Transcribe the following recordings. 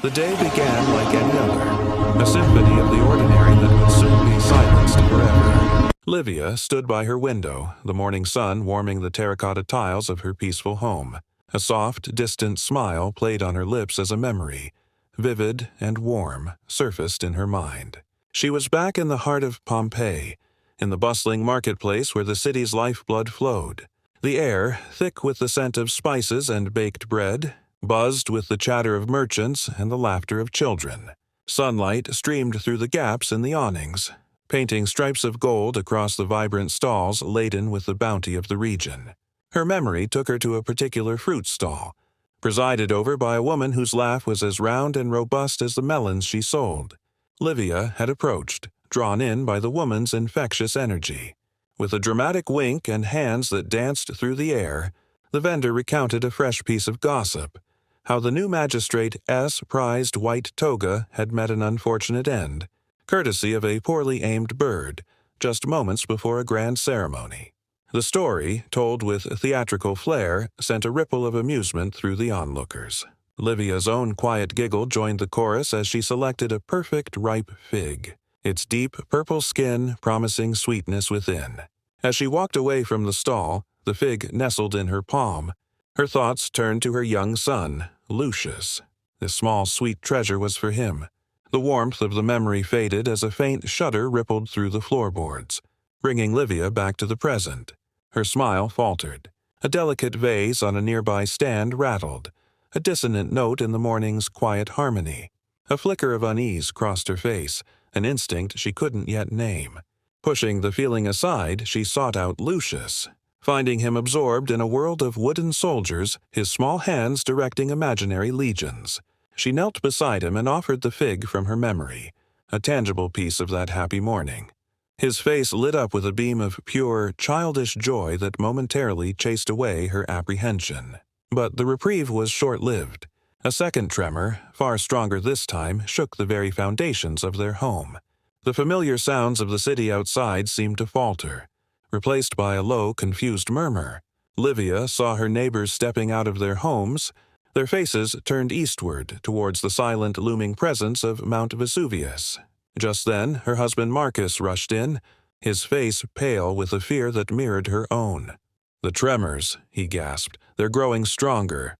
The day began like any other, a symphony of the ordinary that would soon be silenced forever. Livia stood by her window, the morning sun warming the terracotta tiles of her peaceful home. A soft, distant smile played on her lips as a memory, vivid and warm, surfaced in her mind. She was back in the heart of Pompeii, in the bustling marketplace where the city's lifeblood flowed. The air, thick with the scent of spices and baked bread, buzzed with the chatter of merchants and the laughter of children. Sunlight streamed through the gaps in the awnings, painting stripes of gold across the vibrant stalls laden with the bounty of the region. Her memory took her to a particular fruit stall, presided over by a woman whose laugh was as round and robust as the melons she sold. Livia had approached, drawn in by the woman's infectious energy. With a dramatic wink and hands that danced through the air, the vendor recounted a fresh piece of gossip, how the new magistrate S. prized white toga had met an unfortunate end, courtesy of a poorly aimed bird, just moments before a grand ceremony. The story, told with theatrical flair, sent a ripple of amusement through the onlookers. Livia's own quiet giggle joined the chorus as she selected a perfect ripe fig, its deep purple skin promising sweetness within. As she walked away from the stall, the fig nestled in her palm. Her thoughts turned to her young son, Lucius. This small, sweet treasure was for him. The warmth of the memory faded as a faint shudder rippled through the floorboards, bringing Livia back to the present. Her smile faltered. A delicate vase on a nearby stand rattled, a dissonant note in the morning's quiet harmony. A flicker of unease crossed her face, an instinct she couldn't yet name. Pushing the feeling aside, she sought out Lucius, finding him absorbed in a world of wooden soldiers, his small hands directing imaginary legions. She knelt beside him and offered the fig from her memory, a tangible piece of that happy morning. His face lit up with a beam of pure, childish joy that momentarily chased away her apprehension. But the reprieve was short-lived. A second tremor, far stronger this time, shook the very foundations of their home. The familiar sounds of the city outside seemed to falter, replaced by a low, confused murmur. Livia saw her neighbors stepping out of their homes, their faces turned eastward towards the silent, looming presence of Mount Vesuvius. Just then, her husband Marcus rushed in, his face pale with a fear that mirrored her own. "The tremors," he gasped. "They're growing stronger."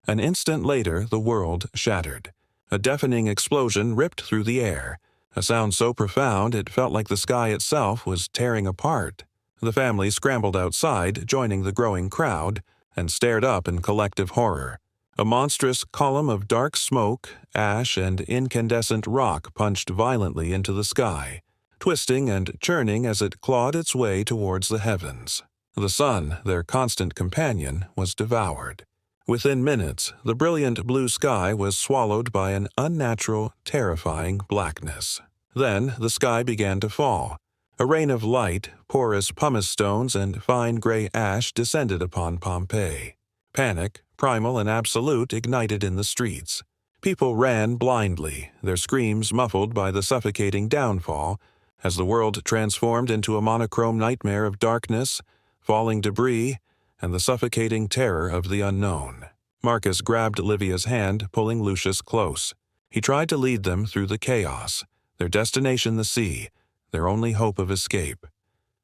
An instant later, the world shattered. A deafening explosion ripped through the air, a sound so profound it felt like the sky itself was tearing apart. The family scrambled outside, joining the growing crowd, and stared up in collective horror. A monstrous column of dark smoke, ash, and incandescent rock punched violently into the sky, twisting and churning as it clawed its way towards the heavens. The sun, their constant companion, was devoured. Within minutes, the brilliant blue sky was swallowed by an unnatural, terrifying blackness. Then the sky began to fall. A rain of light, porous pumice stones, and fine gray ash descended upon Pompeii. Panic, primal and absolute, ignited in the streets. People ran blindly, their screams muffled by the suffocating downfall, as the world transformed into a monochrome nightmare of darkness, falling debris, and the suffocating terror of the unknown. Marcus grabbed Livia's hand, pulling Lucius close. He tried to lead them through the chaos, their destination the sea, their only hope of escape.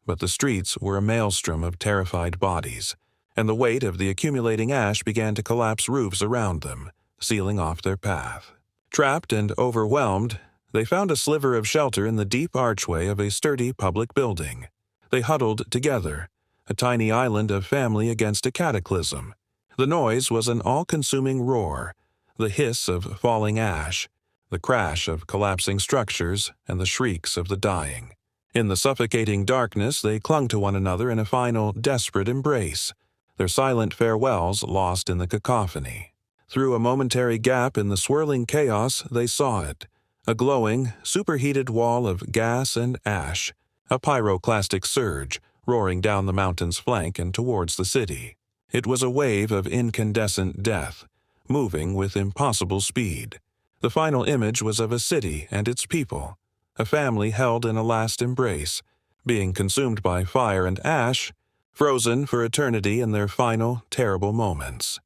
But the streets were a maelstrom of terrified bodies, and the weight of the accumulating ash began to collapse roofs around them, sealing off their path. Trapped and overwhelmed, they found a sliver of shelter in the deep archway of a sturdy public building. They huddled together, a tiny island of family against a cataclysm. The noise was an all-consuming roar, the hiss of falling ash, the crash of collapsing structures, and the shrieks of the dying. In the suffocating darkness, they clung to one another in a final, desperate embrace, their silent farewells lost in the cacophony. Through a momentary gap in the swirling chaos, they saw it, a glowing, superheated wall of gas and ash, a pyroclastic surge, roaring down the mountain's flank and towards the city. It was a wave of incandescent death, moving with impossible speed. The final image was of a city and its people, a family held in a last embrace, being consumed by fire and ash, frozen for eternity in their final, terrible moments.